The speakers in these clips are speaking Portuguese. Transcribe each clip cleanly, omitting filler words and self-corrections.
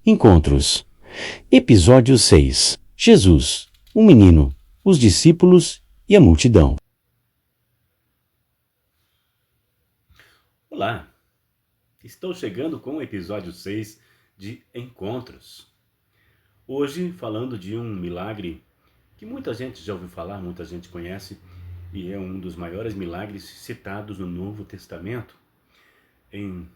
Encontros. Episódio 6. Jesus, o menino, os discípulos e a multidão. Olá, estou chegando com o episódio 6 de Encontros. Hoje falando de um milagre que muita gente já ouviu falar, muita gente conhece, e é um dos maiores milagres citados no Novo Testamento. Em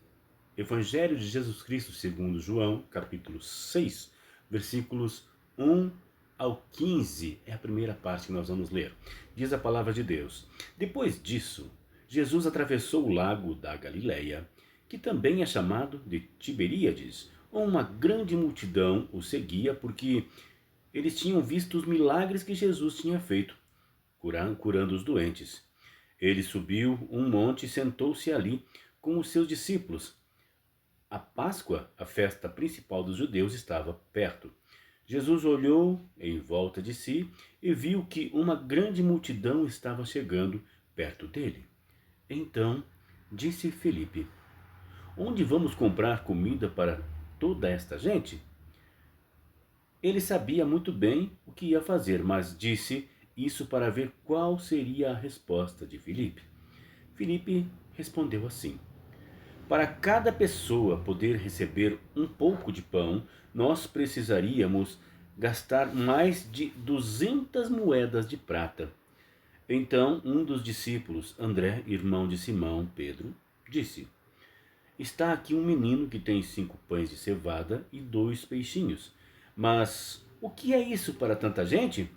Evangelho de Jesus Cristo segundo João, capítulo 6, versículos 1 ao 15, é a primeira parte que nós vamos ler. Diz a palavra de Deus: Depois disso, Jesus atravessou o lago da Galileia, que também é chamado de Tiberíades. Uma grande multidão o seguia porque eles tinham visto os milagres que Jesus tinha feito, curando os doentes. Ele subiu um monte e sentou-se ali com os seus discípulos. A Páscoa, a festa principal dos judeus, estava perto. Jesus olhou em volta de si e viu que uma grande multidão estava chegando perto dele. Então disse Felipe: Onde vamos comprar comida para toda esta gente? Ele sabia muito bem o que ia fazer, mas disse isso para ver qual seria a resposta de Felipe. Felipe respondeu assim: Para cada pessoa poder receber um pouco de pão, nós precisaríamos gastar mais de 200 moedas de prata. Então um dos discípulos, André, irmão de Simão Pedro, disse: Está aqui um menino que tem 5 pães de cevada e 2 peixinhos. Mas o que é isso para tanta gente?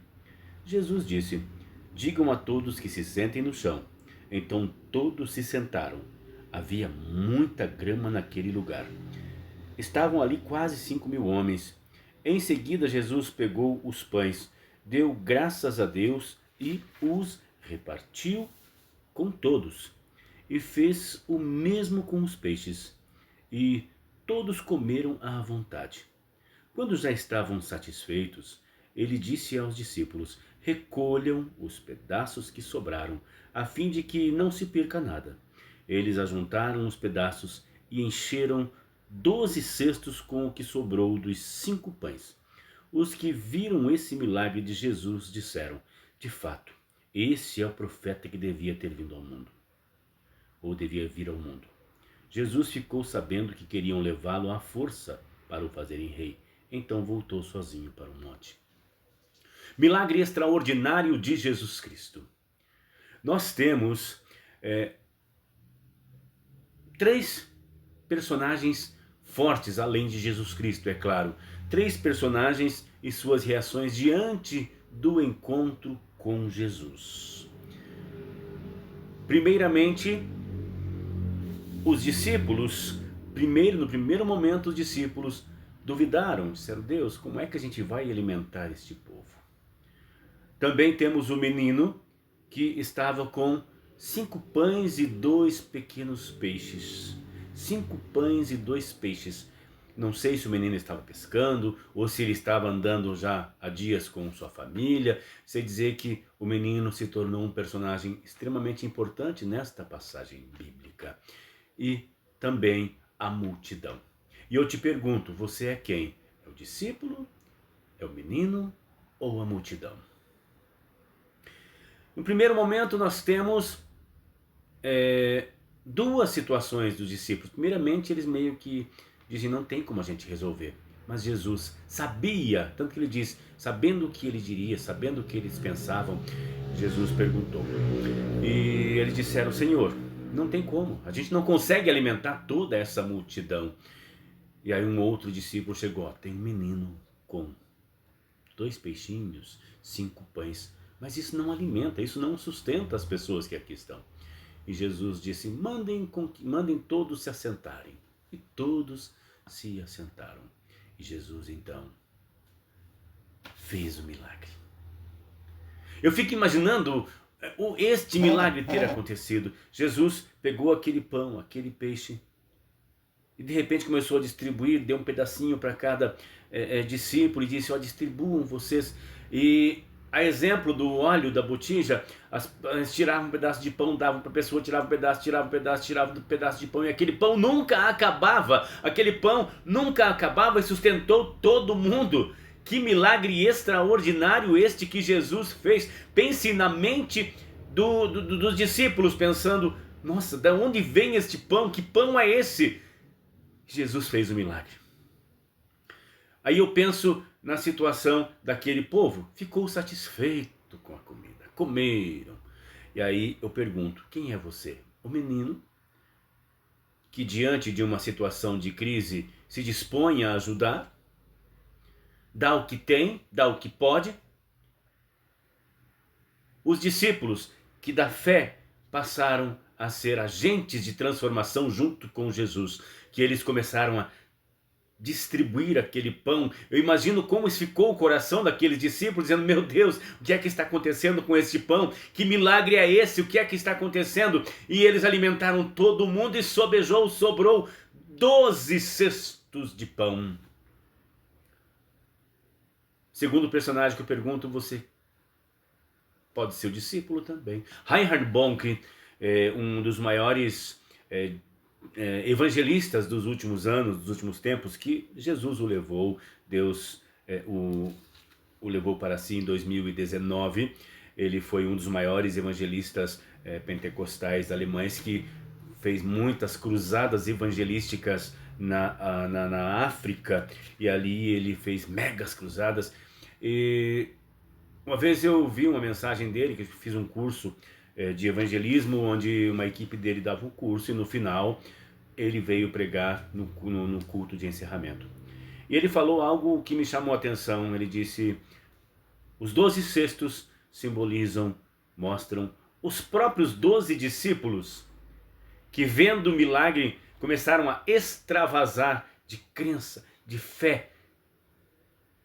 Jesus disse: Digam a todos que se sentem no chão. Então todos se sentaram. Havia muita grama naquele lugar. Estavam ali quase 5.000 homens. Em seguida, Jesus pegou os pães, deu graças a Deus e os repartiu com todos. E fez o mesmo com os peixes. E todos comeram à vontade. Quando já estavam satisfeitos, ele disse aos discípulos: Recolham os pedaços que sobraram, a fim de que não se perca nada. Eles ajuntaram os pedaços e encheram 12 cestos com o que sobrou dos 5 pães. Os que viram esse milagre de Jesus disseram: De fato, esse é o profeta que devia ter vindo ao mundo, ou devia vir ao mundo. Jesus ficou sabendo que queriam levá-lo à força para o fazerem rei. Então voltou sozinho para o monte. Milagre extraordinário de Jesus Cristo. Nós temos 3 personagens fortes, além de Jesus Cristo, é claro. 3 personagens e suas reações diante do encontro com Jesus. Primeiramente, os discípulos, no primeiro momento os discípulos duvidaram, disseram: Deus, como é que a gente vai alimentar este povo? Também temos o menino que estava com 5 pães e 2 pequenos peixes. 5 pães e 2 peixes. Não sei se o menino estava pescando ou se ele estava andando já há dias com sua família. Sei dizer que o menino se tornou um personagem extremamente importante nesta passagem bíblica. E também a multidão. E eu te pergunto, você é quem? É o discípulo? É o menino ou a multidão? No primeiro momento nós temos 2 situações dos discípulos. Primeiramente, eles meio que dizem: não tem como a gente resolver. Mas Jesus sabia, tanto que ele diz, sabendo o que ele diria, sabendo o que eles pensavam, Jesus perguntou. E eles disseram: Senhor, não tem como, a gente não consegue alimentar toda essa multidão. E aí um outro discípulo chegou: tem um menino com 2 peixinhos, 5 pães, mas isso não alimenta, isso não sustenta as pessoas que aqui estão. E Jesus disse: mandem todos se assentarem. E todos se assentaram. E Jesus então fez o milagre. Eu fico imaginando este milagre ter acontecido. Jesus pegou aquele pão, aquele peixe, e de repente começou a distribuir, deu um pedacinho para cada discípulo e disse: distribuam vocês. E A exemplo do óleo da botija, eles tiravam um pedaço de pão, davam para a pessoa, tirava um pedaço, tirava um pedaço, tirava um pedaço de pão, e aquele pão nunca acabava. Aquele pão nunca acabava e sustentou todo mundo. Que milagre extraordinário este que Jesus fez. Pense na mente dos discípulos, pensando: nossa, de onde vem este pão? Que pão é esse? Jesus fez o milagre. Aí eu penso na situação daquele povo. Ficou satisfeito com a comida, comeram. E aí eu pergunto: quem é você? O menino que diante de uma situação de crise se dispõe a ajudar? Dá o que tem, dá o que pode? Os discípulos que da fé passaram a ser agentes de transformação junto com Jesus, que eles começaram a distribuir aquele pão. Eu imagino como ficou o coração daqueles discípulos, dizendo: meu Deus, o que é que está acontecendo com este pão? Que milagre é esse? O que é que está acontecendo? E eles alimentaram todo mundo e sobrou 12 cestos de pão. Segundo personagem que eu pergunto, você pode ser o discípulo também. Reinhard Bonk, um dos maiores evangelistas dos últimos anos, dos últimos tempos, que Jesus o levou, Deus o levou para si em 2019. Ele foi um dos maiores evangelistas pentecostais alemães, que fez muitas cruzadas evangelísticas na África, e ali ele fez megas cruzadas. E uma vez eu vi uma mensagem dele, que eu fiz um curso de evangelismo, onde uma equipe dele dava um curso, e no final ele veio pregar no culto de encerramento. E ele falou algo que me chamou a atenção. Ele disse: os 12 cestos simbolizam, mostram os próprios 12 discípulos, que vendo o milagre começaram a extravasar de crença, de fé,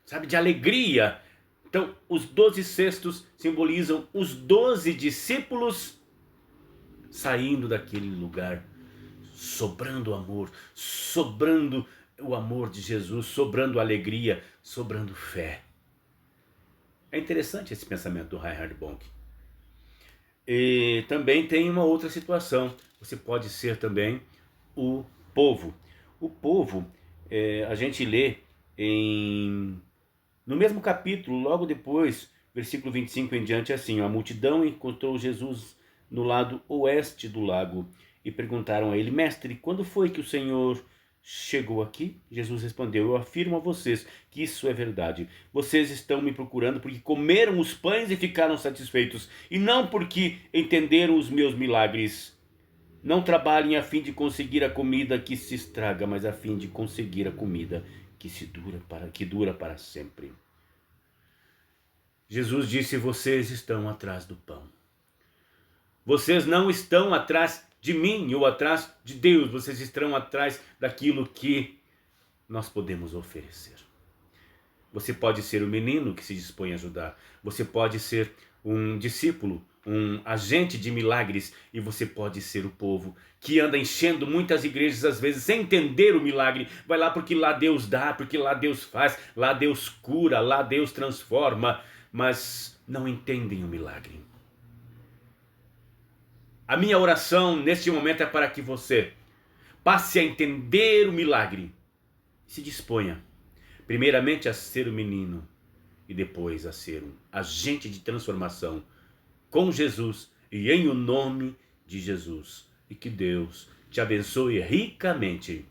sabe, de alegria. Então, os 12 cestos simbolizam os 12 discípulos saindo daquele lugar, sobrando amor, sobrando o amor de Jesus, sobrando alegria, sobrando fé. É interessante esse pensamento do Reinhard Bonk. E também tem uma outra situação. Você pode ser também o povo. O povo, a gente lê no mesmo capítulo, logo depois, versículo 25 em diante, assim: a multidão encontrou Jesus no lado oeste do lago e perguntaram a ele: mestre, quando foi que o Senhor chegou aqui? Jesus respondeu: eu afirmo a vocês que isso é verdade. Vocês estão me procurando porque comeram os pães e ficaram satisfeitos, e não porque entenderam os meus milagres. Não trabalhem a fim de conseguir a comida que se estraga, mas a fim de conseguir a comida que dura para sempre. Jesus disse: vocês estão atrás do pão. Vocês não estão atrás de mim ou atrás de Deus. Vocês estão atrás daquilo que nós podemos oferecer. Você pode ser o menino que se dispõe a ajudar. Você pode ser um discípulo, um agente de milagres, e você pode ser o povo que anda enchendo muitas igrejas às vezes sem entender o milagre. Vai lá porque lá Deus dá, porque lá Deus faz, lá Deus cura, lá Deus transforma, mas não entendem o milagre. A minha oração neste momento é para que você passe a entender o milagre e se disponha primeiramente a ser o menino e depois a ser um agente de transformação com Jesus e em o nome de Jesus. E que Deus te abençoe ricamente.